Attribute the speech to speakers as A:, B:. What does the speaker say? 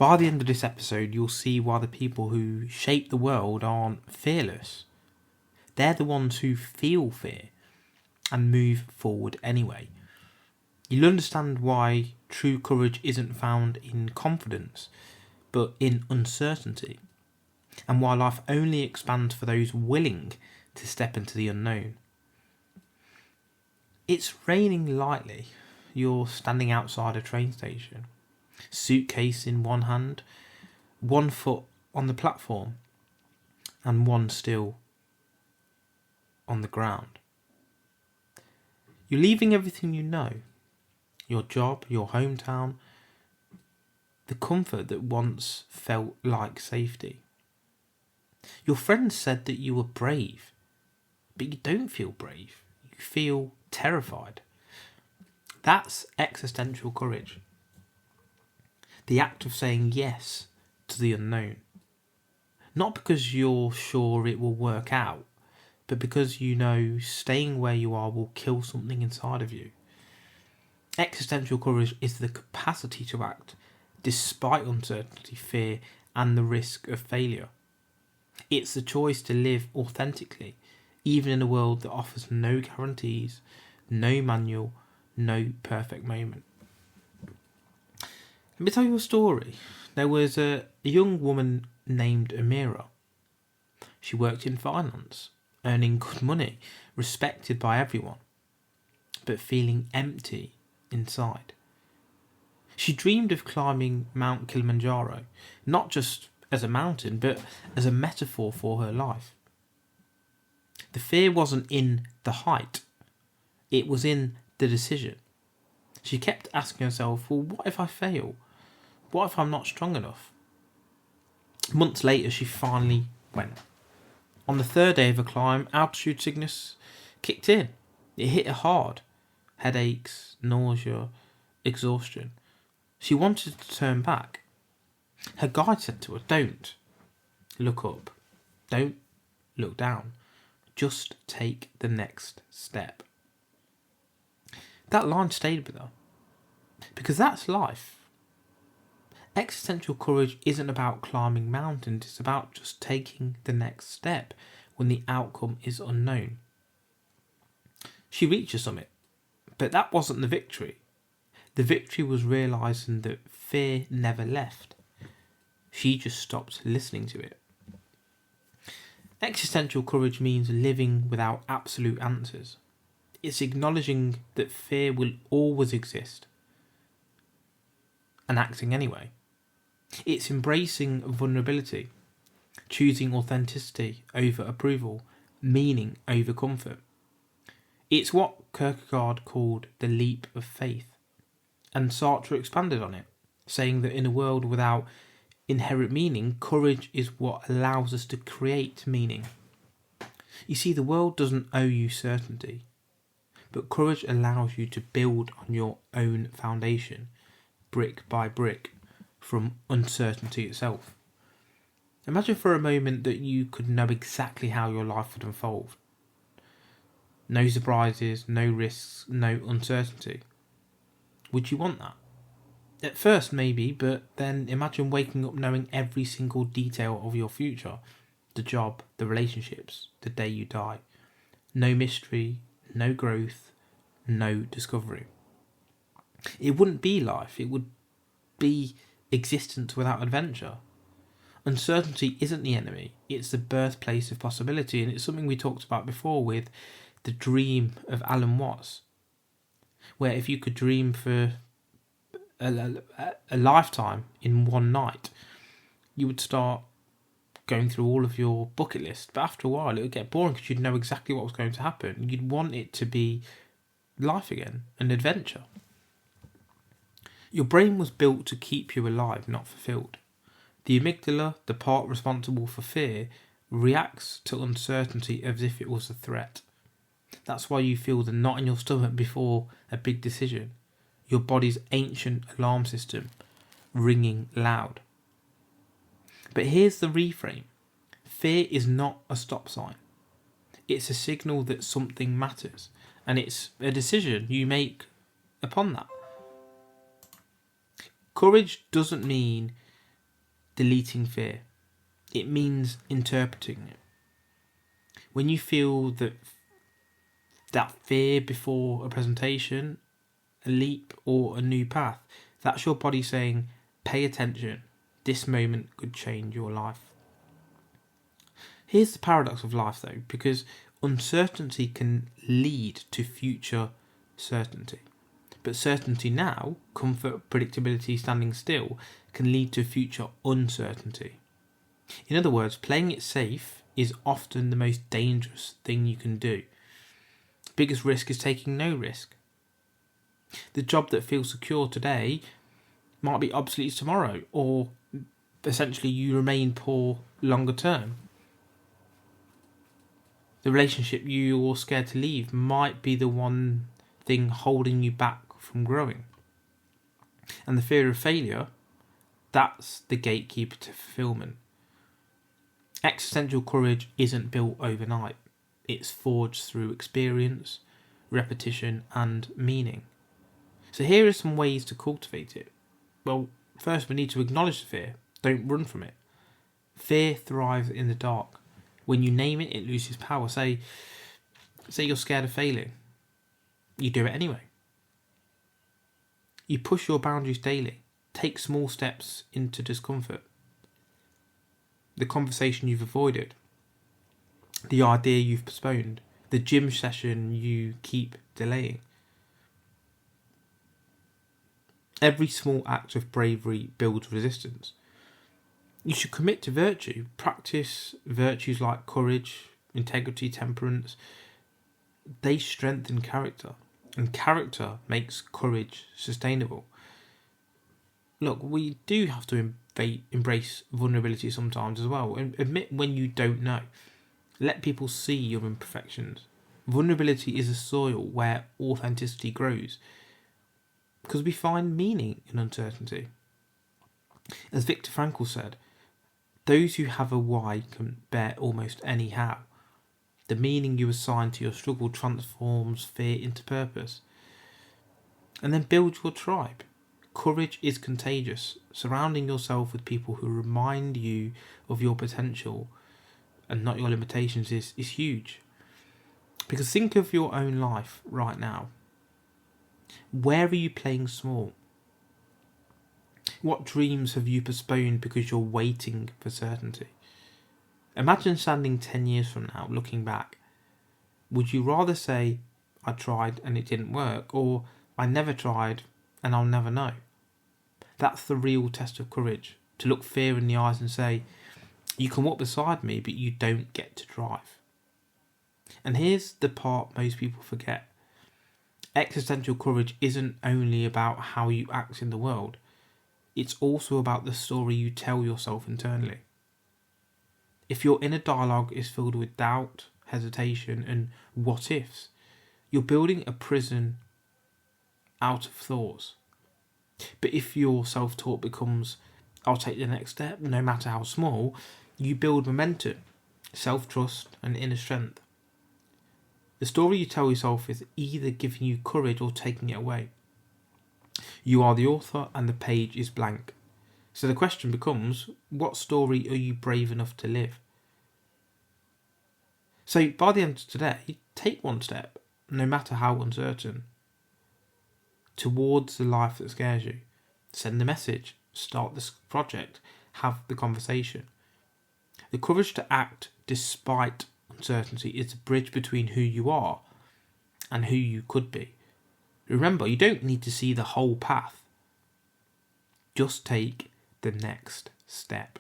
A: By the end of this episode, you'll see why the people who shape the world aren't fearless. They're the ones who feel fear and move forward anyway. You'll understand why true courage isn't found in confidence, but in uncertainty, and why life only expands for those willing to step into the unknown. It's raining lightly. You're standing outside a train station, suitcase in one hand, one foot on the platform, and one still on the ground. You're leaving everything you know, your job, your hometown, the comfort that once felt like safety. Your friends said that you were brave, but you don't feel brave. You feel terrified. That's existential courage. The act of saying yes to the unknown. Not because you're sure it will work out, but because you know staying where you are will kill something inside of you. Existential courage is the capacity to act despite uncertainty, fear, and the risk of failure. It's the choice to live authentically, even in a world that offers no guarantees, no manual, no perfect moment. Let me tell you a story. There was a young woman named Amira. She worked in finance, earning good money, respected by everyone, but feeling empty inside. She dreamed of climbing Mount Kilimanjaro, not just as a mountain, but as a metaphor for her life. The fear wasn't in the height, it was in the decision. She kept asking herself, well, what if I fail? What if I'm not strong enough? Months later, she finally went. On the third day of the climb, altitude sickness kicked in. It hit her hard. Headaches, nausea, exhaustion. She wanted to turn back. Her guide said to her, don't look up. Don't look down. Just take the next step. That line stayed with her. Because that's life. Existential courage isn't about climbing mountains. It's about just taking the next step when the outcome is unknown. She reached the summit. But that wasn't the victory. The victory was realising that fear never left. She just stopped listening to it. Existential courage means living without absolute answers. It's acknowledging that fear will always exist and acting anyway. It's embracing vulnerability, choosing authenticity over approval, meaning over comfort. It's what Kierkegaard called the leap of faith, and Sartre expanded on it, saying that in a world without inherent meaning, courage is what allows us to create meaning. You see, the world doesn't owe you certainty, but courage allows you to build on your own foundation, brick by brick, from uncertainty itself. Imagine for a moment that you could know exactly how your life would unfold. No surprises, no risks, no uncertainty. Would you want that? At first, maybe, but then imagine waking up knowing every single detail of your future. The job, the relationships, the day you die. No mystery, no growth, no discovery. It wouldn't be life, it would be existence without adventure. Uncertainty isn't the enemy, it's the birthplace of possibility, and it's something we talked about before with the dream of Alan Watts, where if you could dream for a lifetime in one night, you would start going through all of your bucket list, but after a while it would get boring because you'd know exactly what was going to happen. You'd want it to be life again, an adventure. Your brain was built to keep you alive, not fulfilled. The amygdala, the part responsible for fear, reacts to uncertainty as if it was a threat. That's why you feel the knot in your stomach before a big decision. Your body's ancient alarm system ringing loud. But here's the reframe. Fear is not a stop sign. It's a signal that something matters, and it's a decision you make upon that. Courage doesn't mean deleting fear. It means interpreting it. When you feel that fear before a presentation, a leap or a new path, that's your body saying, pay attention. This moment could change your life. Here's the paradox of life though, because uncertainty can lead to future certainty. But certainty now, comfort, predictability, standing still, can lead to future uncertainty. In other words, playing it safe is often the most dangerous thing you can do. The biggest risk is taking no risk. The job that feels secure today might be obsolete tomorrow, or essentially you remain poor longer term. The relationship you're scared to leave might be the one thing holding you back from growing. And the fear of failure, that's the gatekeeper to fulfillment. Existential courage isn't built overnight. It's forged through experience, repetition, and meaning. So here are some ways to cultivate it. Well, first we need to acknowledge the fear. Don't run from it. Fear thrives in the dark. When you name it, it loses power. Say you're scared of failing. You do it anyway. You push your boundaries daily. Take small steps into discomfort. The conversation you've avoided. The idea you've postponed. The gym session you keep delaying. Every small act of bravery builds resistance. You should commit to virtue. Practice virtues like courage, integrity, temperance. They strengthen character. And character makes courage sustainable. Look, we do have to embrace vulnerability sometimes as well. And admit when you don't know. Let people see your imperfections. Vulnerability is a soil where authenticity grows. Because we find meaning in uncertainty. As Viktor Frankl said, those who have a why can bear almost any how. The meaning you assign to your struggle transforms fear into purpose. And then build your tribe. Courage is contagious. Surrounding yourself with people who remind you of your potential and not your limitations is huge. Because think of your own life right now. Where are you playing small? What dreams have you postponed because you're waiting for certainty? Imagine standing 10 years from now, looking back. Would you rather say, I tried and it didn't work, or I never tried and I'll never know? That's the real test of courage, to look fear in the eyes and say, you can walk beside me, but you don't get to drive. And here's the part most people forget. Existential courage isn't only about how you act in the world. It's also about the story you tell yourself internally. If your inner dialogue is filled with doubt, hesitation, and what ifs, you're building a prison out of thoughts. But if your self-talk becomes, I'll take the next step, no matter how small, you build momentum, self-trust, and inner strength. The story you tell yourself is either giving you courage or taking it away. You are the author and the page is blank. So the question becomes, what story are you brave enough to live? So by the end of today, take one step, no matter how uncertain, towards the life that scares you. Send the message, start this project, have the conversation. The courage to act despite uncertainty is the bridge between who you are and who you could be. Remember, you don't need to see the whole path. Just take the next step.